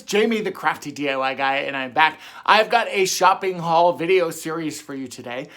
Jamie, the Crafty DIY Guy, and I'm back. I've got a shopping haul video series for you today.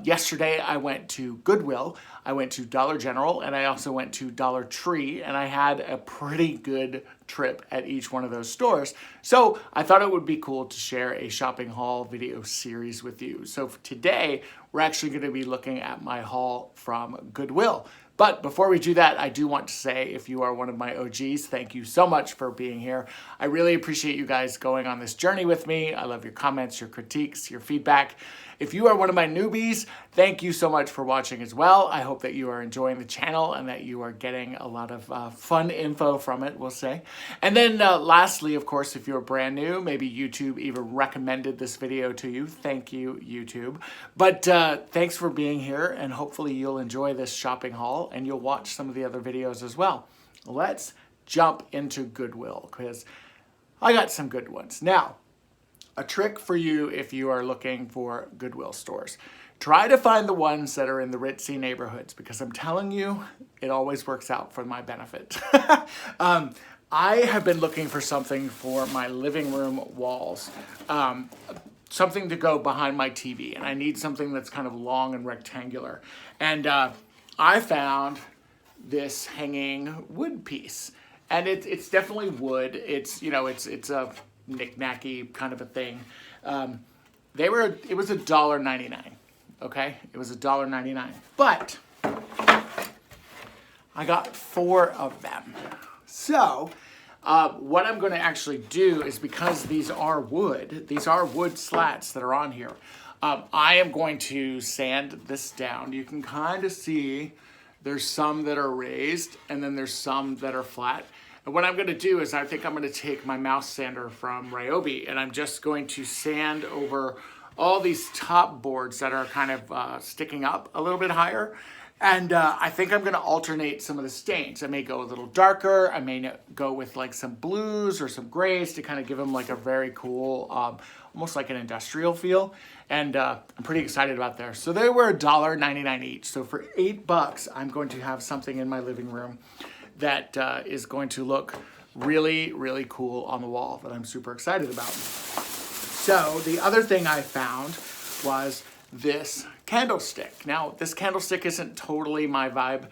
Yesterday, I went to Goodwill, I went to Dollar General, and I also went to Dollar Tree, and I had a pretty good trip at each one of those stores. So I thought it would be cool to share a shopping haul video series with you. So for today, we're actually going to be looking at my haul from Goodwill. But before we do that, I do want to say, if you are one of my OGs, thank you so much for being here. I really appreciate you guys going on this journey with me. I love your comments, your critiques, your feedback. If you are one of my newbies, thank you so much for watching as well. I hope that you are enjoying the channel and that you are getting a lot of fun info from it, we'll say. And then lastly, of course, if you're brand new, maybe YouTube even recommended this video to you. Thank you, YouTube. But thanks for being here, and hopefully you'll enjoy this shopping haul and you'll watch some of the other videos as well. Let's jump into Goodwill, because I got some good ones. Now, a trick for you if you are looking for Goodwill stores. Try to find the ones that are in the ritzy neighborhoods, because I'm telling you, it always works out for my benefit. I have been looking for something for my living room walls, something to go behind my TV, and I need something that's kind of long and rectangular. And I found this hanging wood piece, and it's definitely wood. It's, you know, it's a knick-knacky kind of a thing. It was $1.99, okay? It was $1.99, but I got 4 of them. So what I'm going to actually do is, because these are wood slats that are on here, I am going to sand this down. You can kind of see there's some that are raised, and then there's some that are flat. And what I'm going to do is, I think I'm going to take my mouse sander from Ryobi, and I'm just going to sand over all these top boards that are kind of sticking up a little bit higher. And I think I'm going to alternate some of the stains. I may go a little darker. I may go with like some blues or some grays to kind of give them like a very cool, almost like an industrial feel. And I'm pretty excited about there. So they were $1.99 each. So for $8, I'm going to have something in my living room that is going to look really, really cool on the wall that I'm super excited about. So the other thing I found was this candlestick. Now, this candlestick isn't totally my vibe.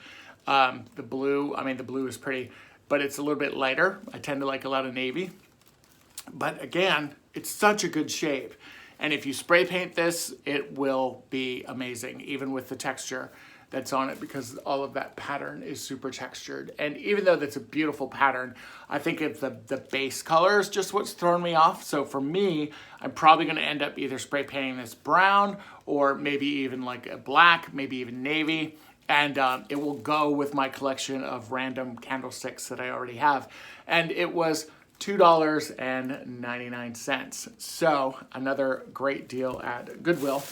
The blue is pretty, but it's a little bit lighter. I tend to like a lot of navy. But again, it's such a good shape. And if you spray paint this, it will be amazing, even with the texture that's on it, because all of that pattern is super textured. And even though that's a beautiful pattern, I think it's the base color is just what's thrown me off. So for me, I'm probably gonna end up either spray painting this brown, or maybe even like a black, maybe even navy. And it will go with my collection of random candlesticks that I already have. And it was $2.99. So another great deal at Goodwill.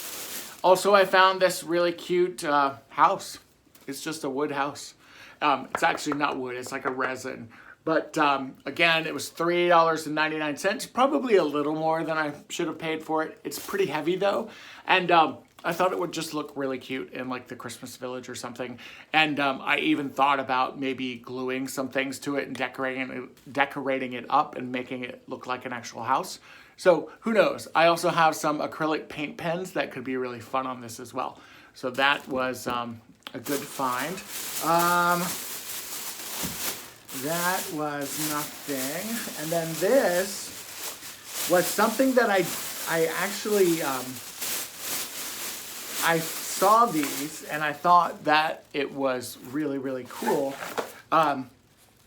Also, I found this really cute house. It's just a wood house. It's actually not wood, it's like a resin. But again, it was $3.99, probably a little more than I should have paid for it. It's pretty heavy though. And I thought it would just look really cute in like the Christmas village or something. And I even thought about maybe gluing some things to it and decorating it up and making it look like an actual house. So who knows? I also have some acrylic paint pens that could be really fun on this as well. So that was a good find. That was nothing. And then this was something that I actually, I saw these and I thought that it was really, really cool.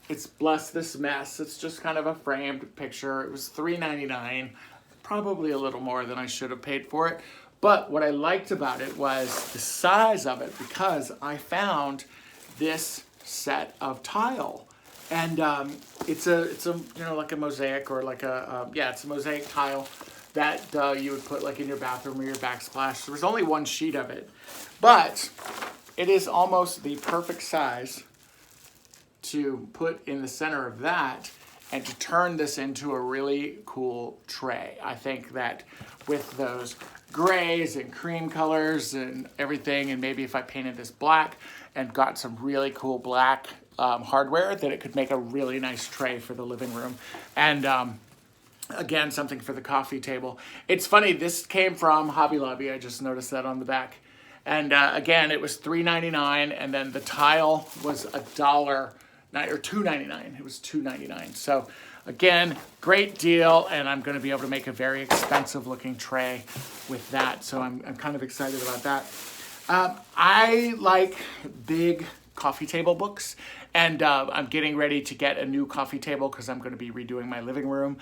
It's Bless This Mess. It's just kind of a framed picture. It was $3.99, probably a little more than I should have paid for it. But what I liked about it was the size of it, because I found this set of tile. And it's a you know, like a mosaic, or like it's a mosaic tile that you would put like in your bathroom or your backsplash. There was only one sheet of it, but it is almost the perfect size to put in the center of that and to turn this into a really cool tray. I think that with those grays and cream colors and everything, and maybe if I painted this black and got some really cool black hardware, that it could make a really nice tray for the living room. And Again, something for the coffee table. It's funny, this came from Hobby Lobby. I just noticed that on the back. And again, it was $3.99, and then the tile was $1, or $2.99. It was $2.99. So again, great deal, and I'm going to be able to make a very expensive looking tray with that. So I'm kind of excited about that. I like big coffee table books, and I'm getting ready to get a new coffee table because I'm going to be redoing my living room.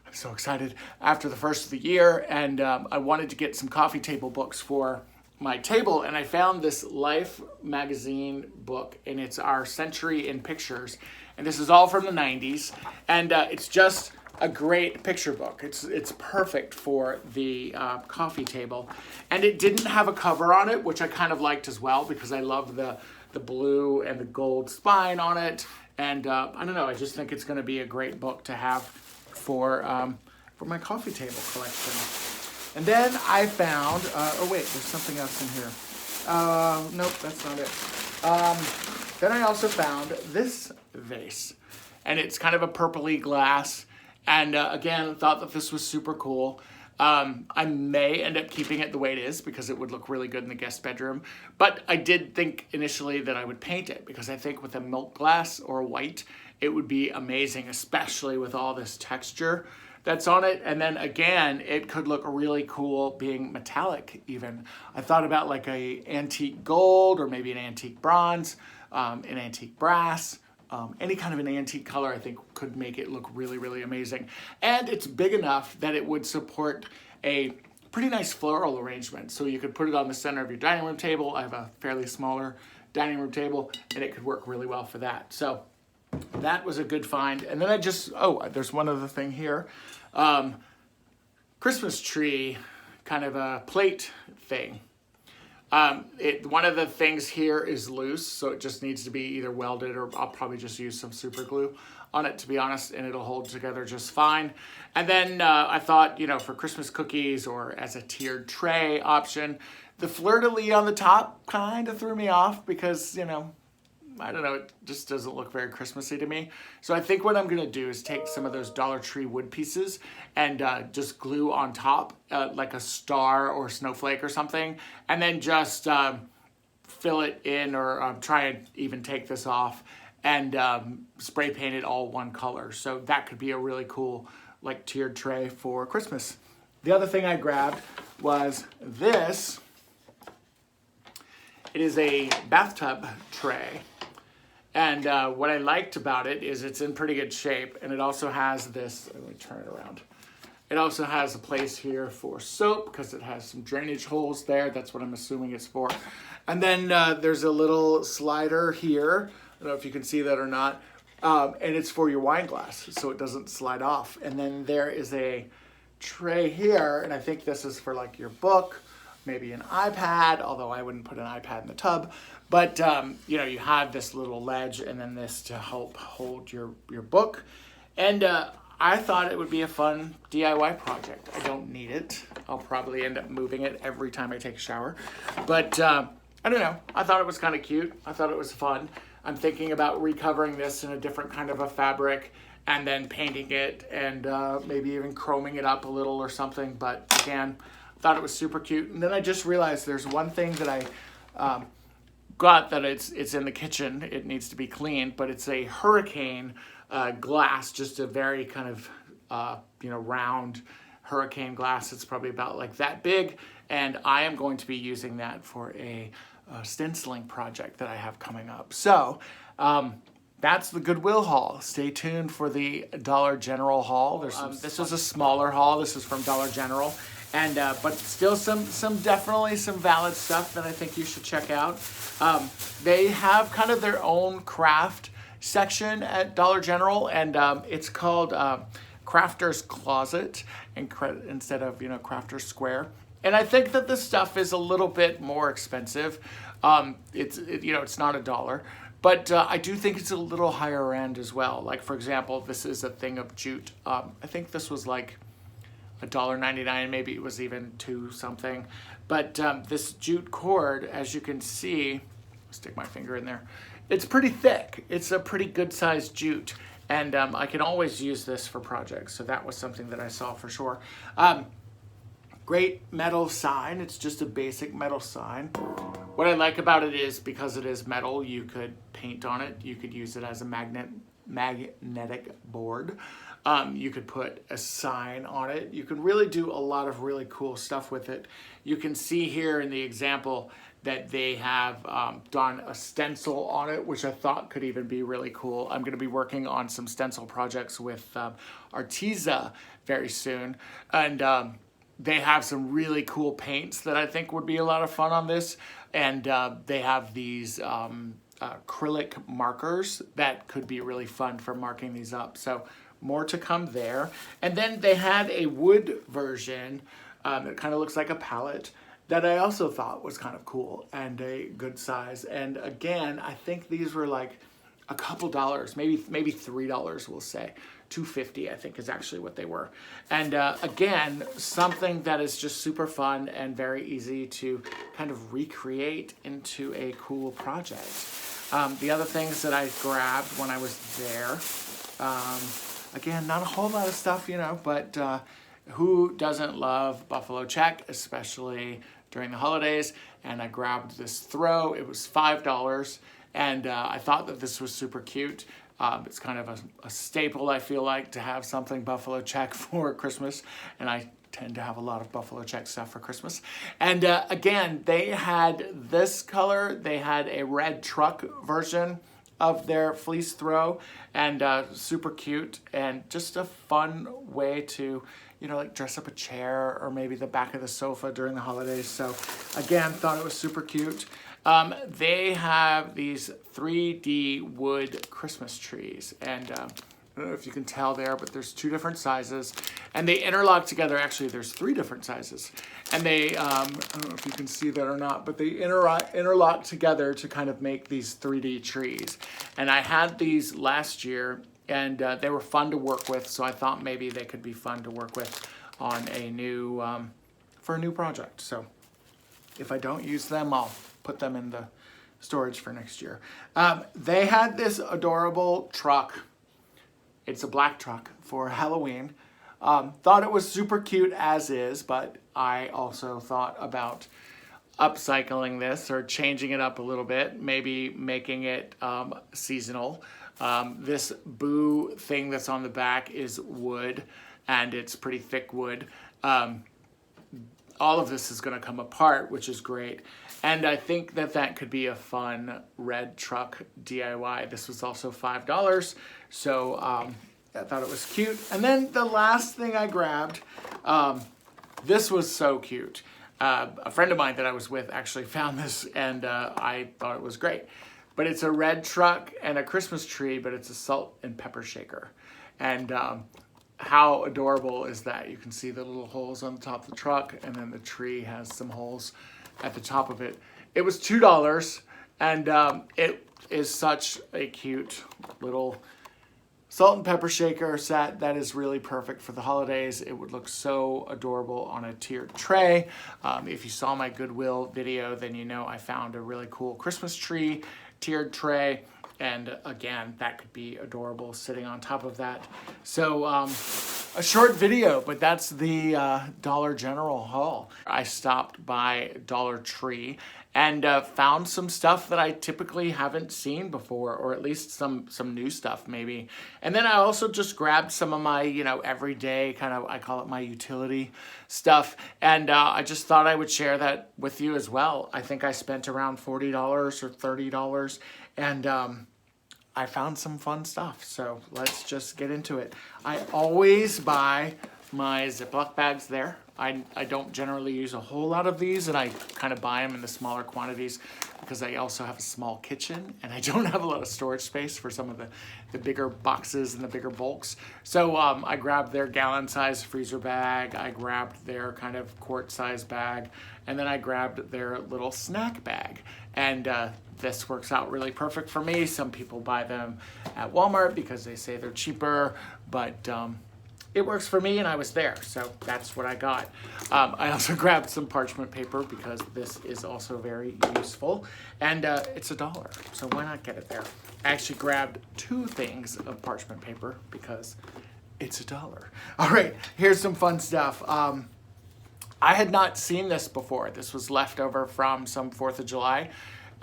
I'm so excited after the first of the year, and I wanted to get some coffee table books for my table, and I found this Life magazine book, and it's Our Century in Pictures, and this is all from the 90s, and it's just a great picture book. It's perfect for the coffee table, and it didn't have a cover on it, which I kind of liked as well because I love the blue and the gold spine on it, and I don't know, I just think it's going to be a great book to have for my coffee table collection. And then I found, oh wait, there's something else in here. Nope, that's not it. Then I also found this vase, and it's kind of a purpley glass. And again, thought that this was super cool. I may end up keeping it the way it is because it would look really good in the guest bedroom. But I did think initially that I would paint it because I think with a milk glass or white, it would be amazing, especially with all this texture that's on it. And then again, it could look really cool being metallic even. I thought about like a antique gold or maybe an antique bronze, an antique brass. Any kind of an antique color I think could make it look really, really amazing. And it's big enough that it would support a pretty nice floral arrangement. So you could put it on the center of your dining room table. I have a fairly smaller dining room table, and it could work really well for that. So that was a good find. And then there's one other thing here. Christmas tree kind of a plate thing. One of the things here is loose, so it just needs to be either welded or I'll probably just use some super glue on it, to be honest, and it'll hold together just fine. And then I thought, for Christmas cookies or as a tiered tray option, the fleur-de-lis on the top kind of threw me off because, I don't know, it just doesn't look very Christmassy to me. So I think what I'm gonna do is take some of those Dollar Tree wood pieces and just glue on top like a star or snowflake or something, and then just fill it in or try and even take this off and spray paint it all one color. So that could be a really cool like tiered tray for Christmas. The other thing I grabbed was this. It is a bathtub tray. And what I liked about it is it's in pretty good shape, and it also has this, let me turn it around. It also has a place here for soap because it has some drainage holes there. That's what I'm assuming it's for. And then there's a little slider here. I don't know if you can see that or not. And it's for your wine glass, so it doesn't slide off. And then there is a tray here, and I think this is for like your book, maybe an iPad, although I wouldn't put an iPad in the tub. But, you have this little ledge and then this to help hold your book. And I thought it would be a fun DIY project. I don't need it. I'll probably end up moving it every time I take a shower. But I don't know. I thought it was kind of cute. I thought it was fun. I'm thinking about recovering this in a different kind of a fabric and then painting it and maybe even chroming it up a little or something. But again, I thought it was super cute. And then I just realized there's one thing that I got that it's in the kitchen. It needs to be cleaned, but it's a hurricane glass, just a very kind of round hurricane glass. It's probably about like that big, and I am going to be using that for a stenciling project that I have coming up. So that's the Goodwill haul. Stay tuned for the Dollar General haul. This was a smaller haul. This is from Dollar General. And but still definitely some valid stuff that I think you should check out. They have kind of their own craft section at Dollar General, and it's called Crafter's Closet instead of Crafter's Square. And I think that this stuff is a little bit more expensive. It's not $1, but I do think it's a little higher end as well. Like for example, this is a thing of jute. I think this was like $1.99, maybe it was even $2 something. But this jute cord, as you can see, stick my finger in there, it's pretty thick. It's a pretty good sized jute. And I can always use this for projects. So that was something that I saw for sure. Great metal sign. It's just a basic metal sign. What I like about it is because it is metal, you could paint on it. You could use it as a magnetic board. You could put a sign on it. You can really do a lot of really cool stuff with it. You can see here in the example that they have done a stencil on it, which I thought could even be really cool. I'm gonna be working on some stencil projects with Arteza very soon. And they have some really cool paints that I think would be a lot of fun on this. And they have these acrylic markers that could be really fun for marking these up. So more to come there. And then they had a wood version that kind of looks like a palette that I also thought was kind of cool and a good size. And again, I think these were like a couple dollars, maybe $3, we'll say. $2.50 I think is actually what they were. And again, something that is just super fun and very easy to kind of recreate into a cool project. The other things that I grabbed when I was there, again, not a whole lot of stuff, you know, but who doesn't love buffalo check, especially during the holidays? And I grabbed this throw. It was $5, and I thought that this was super cute. It's kind of a staple, I feel like, to have something buffalo check for Christmas, and I tend to have a lot of buffalo check stuff for Christmas. And again, they had this color. They had a red truck version of their fleece throw, and super cute, and just a fun way to, you know, like dress up a chair or maybe the back of the sofa during the holidays. So again, thought it was super cute. They have these 3D wood Christmas trees, and I don't know if you can tell there, but there's 2 different sizes, and they interlock together. Actually, there's 3 different sizes, and they, I don't know if you can see that or not, but they interlock together to kind of make these 3D trees. And I had these last year, and they were fun to work with, so I thought maybe they could be fun to work with on a new, for a new project. So if I don't use them, I'll put them in the storage for next year. They had this adorable truck. It's a black truck for Halloween. Thought it was super cute as is, but I also thought about upcycling this or changing it up a little bit, maybe making it seasonal. This boo thing that's on the back is wood, and it's pretty thick wood. All of this is going to come apart, which is great. And I think that that could be a fun red truck DIY. This was also $5. So I thought it was cute. And then the last thing I grabbed, this was so cute. A friend of mine that I was with actually found this, and I thought it was great. But it's a red truck and a Christmas tree, but it's a salt and pepper shaker. And how adorable is that? You can see the little holes on the top of the truck, and then the tree has some holes at the top of it. It was $2, and it is such a cute little salt and pepper shaker set that is really perfect for the holidays. It would look so adorable on a tiered tray. If you saw my Goodwill video, then you know I found a really cool Christmas tree tiered tray. And again, that could be adorable sitting on top of that. So a short video, but that's the Dollar General haul. I stopped by Dollar Tree and found some stuff that I typically haven't seen before, or at least some new stuff maybe. And then I also just grabbed some of my, you know, everyday kind of, I call it my utility stuff. And I just thought I would share that with you as well. I think I spent around $40 or $30, and I found some fun stuff. So let's just get into it. I always buy my Ziploc bags there. I don't generally use a whole lot of these, and I kind of buy them in the smaller quantities because I also have a small kitchen and I don't have a lot of storage space for some of the bigger boxes and the bigger bulks. So I grabbed their gallon size freezer bag, I grabbed their kind of quart size bag, and then I grabbed their little snack bag. And this works out really perfect for me. Some people buy them at Walmart because they say they're cheaper, but it works for me and I was there, so that's what I got. I also grabbed some parchment paper because this is also very useful, and it's $1, so why not get it there? I actually grabbed 2 things of parchment paper because it's $1. All right, here's some fun stuff. I had not seen this before. This was leftover from some 4th of July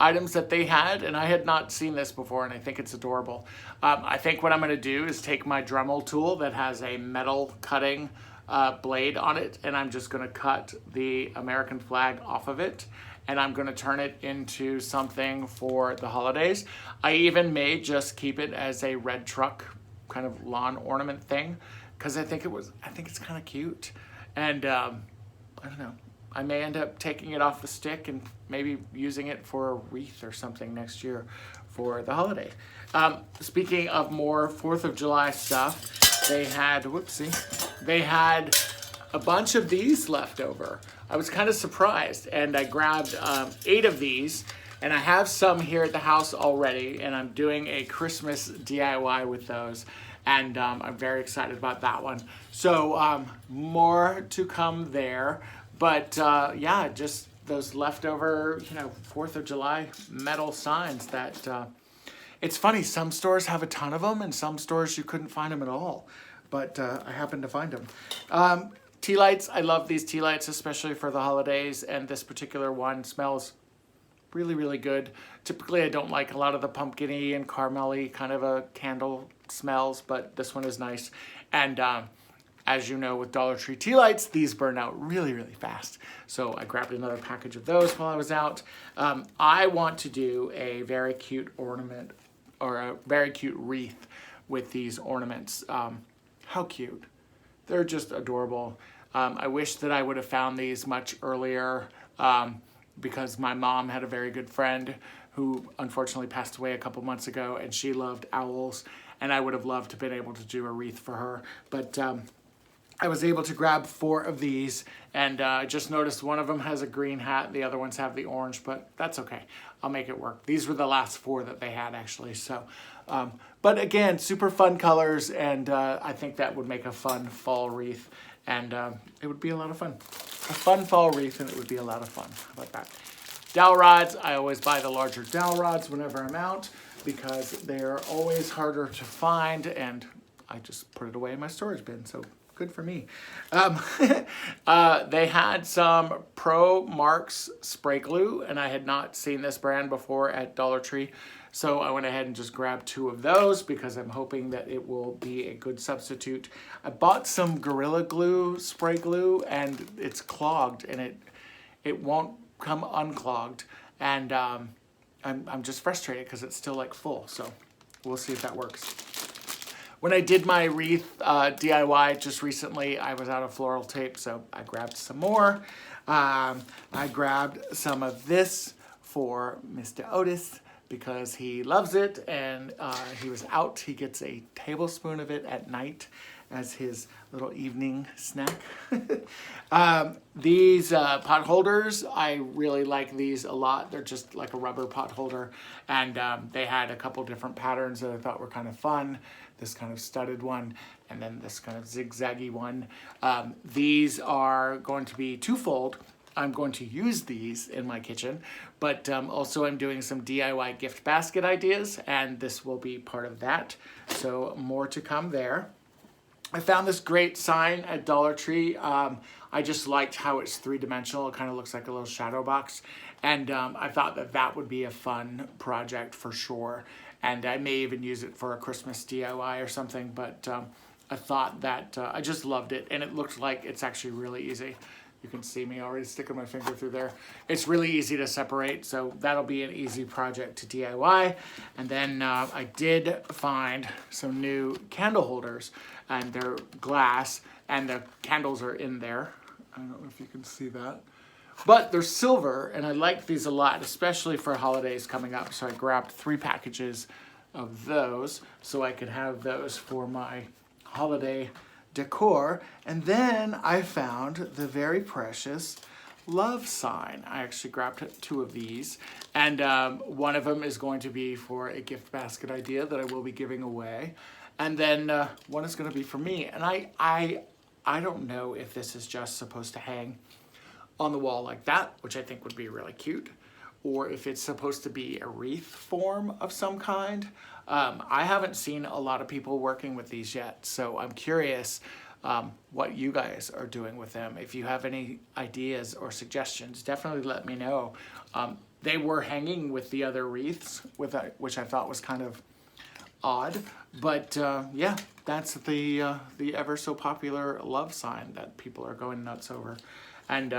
items that they had, and I had not seen this before, and I think it's adorable. I think what I'm going to do is take my Dremel tool that has a metal cutting blade on it, and I'm just going to cut the American flag off of it, and I'm going to turn it into something for the holidays. I even may just keep it as a red truck kind of lawn ornament thing, because I think it's kind of cute, and I don't know. I may end up taking it off the stick and maybe using it for a wreath or something next year for the holiday. Speaking of more 4th of July stuff, they had a bunch of these left over. I was kind of surprised, and I grabbed 8 of these, and I have some here at the house already, and I'm doing a Christmas DIY with those, and I'm very excited about that one. So more to come there. But yeah, just those leftover, 4th of July metal signs that, it's funny, some stores have a ton of them and some stores you couldn't find them at all. But I happened to find them. Tea lights, I love these tea lights, especially for the holidays. And this particular one smells really, really good. Typically, I don't like a lot of the pumpkin-y and caramel-y kind of a candle smells, but this one is nice. And as you know, with Dollar Tree tea lights, these burn out really, really fast. So I grabbed another package of those while I was out. I want to do a very cute ornament or a very cute wreath with these ornaments. How cute. They're just adorable. I wish that I would have found these much earlier because my mom had a very good friend who unfortunately passed away a couple months ago, and she loved owls, and I would have loved to have been able to do a wreath for her. But I was able to grab 4 of these, and I just noticed one of them has a green hat, the other ones have the orange, but that's okay. I'll make it work. These were the last 4 that they had, actually. So, but again, super fun colors, and I think that would make a fun fall wreath, and it would be a lot of fun. A fun fall wreath, and it would be a lot of fun. How about that? Dowel rods, I always buy the larger dowel rods whenever I'm out because they're always harder to find, and I just put it away in my storage bin, so good for me. They had some Pro Marks spray glue, and I had not seen this brand before at Dollar Tree. So I went ahead and just grabbed 2 of those because I'm hoping that it will be a good substitute. I bought some Gorilla Glue spray glue, and it's clogged, and it won't come unclogged. And I'm just frustrated because it's still like full. So we'll see if that works. When I did my wreath DIY just recently, I was out of floral tape, so I grabbed some more. I grabbed some of this for Mr. Otis because he loves it, and he was out. He gets a tablespoon of it at night as his little evening snack. These pot holders, I really like these a lot. They're just like a rubber pot holder, and they had a couple different patterns that I thought were kind of fun. This kind of studded one, and then this kind of zigzaggy one. These are going to be twofold. I'm going to use these in my kitchen, but also I'm doing some DIY gift basket ideas, and this will be part of that. So more to come there. I found this great sign at Dollar Tree. I just liked how it's 3-dimensional. It kind of looks like a little shadow box. And I thought that that would be a fun project for sure. And I may even use it for a Christmas DIY or something. But I thought that I just loved it. And it looks like it's actually really easy. You can see me already sticking my finger through there. It's really easy to separate, so that'll be an easy project to DIY. And then I did find some new candle holders, and they're glass, and the candles are in there. I don't know if you can see that. But they're silver, and I like these a lot, especially for holidays coming up. So I grabbed 3 packages of those so I could have those for my holiday decor. And then I found the very precious love sign. I actually grabbed 2 of these, and one of them is going to be for a gift basket idea that I will be giving away, And then one is going to be for me. And I don't know if this is just supposed to hang on the wall like that, which I think would be really cute, or if it's supposed to be a wreath form of some kind. I haven't seen a lot of people working with these yet, so I'm curious what you guys are doing with them. If you have any ideas or suggestions, definitely let me know. They were hanging with the other wreaths, which I thought was kind of odd, but yeah, that's the ever so popular love sign that people are going nuts over. And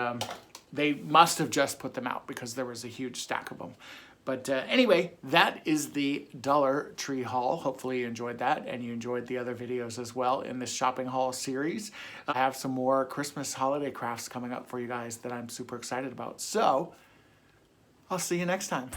they must have just put them out because there was a huge stack of them. But anyway, that is the Dollar Tree haul. Hopefully you enjoyed that and you enjoyed the other videos as well in this shopping haul series. I have some more Christmas holiday crafts coming up for you guys that I'm super excited about. So I'll see you next time.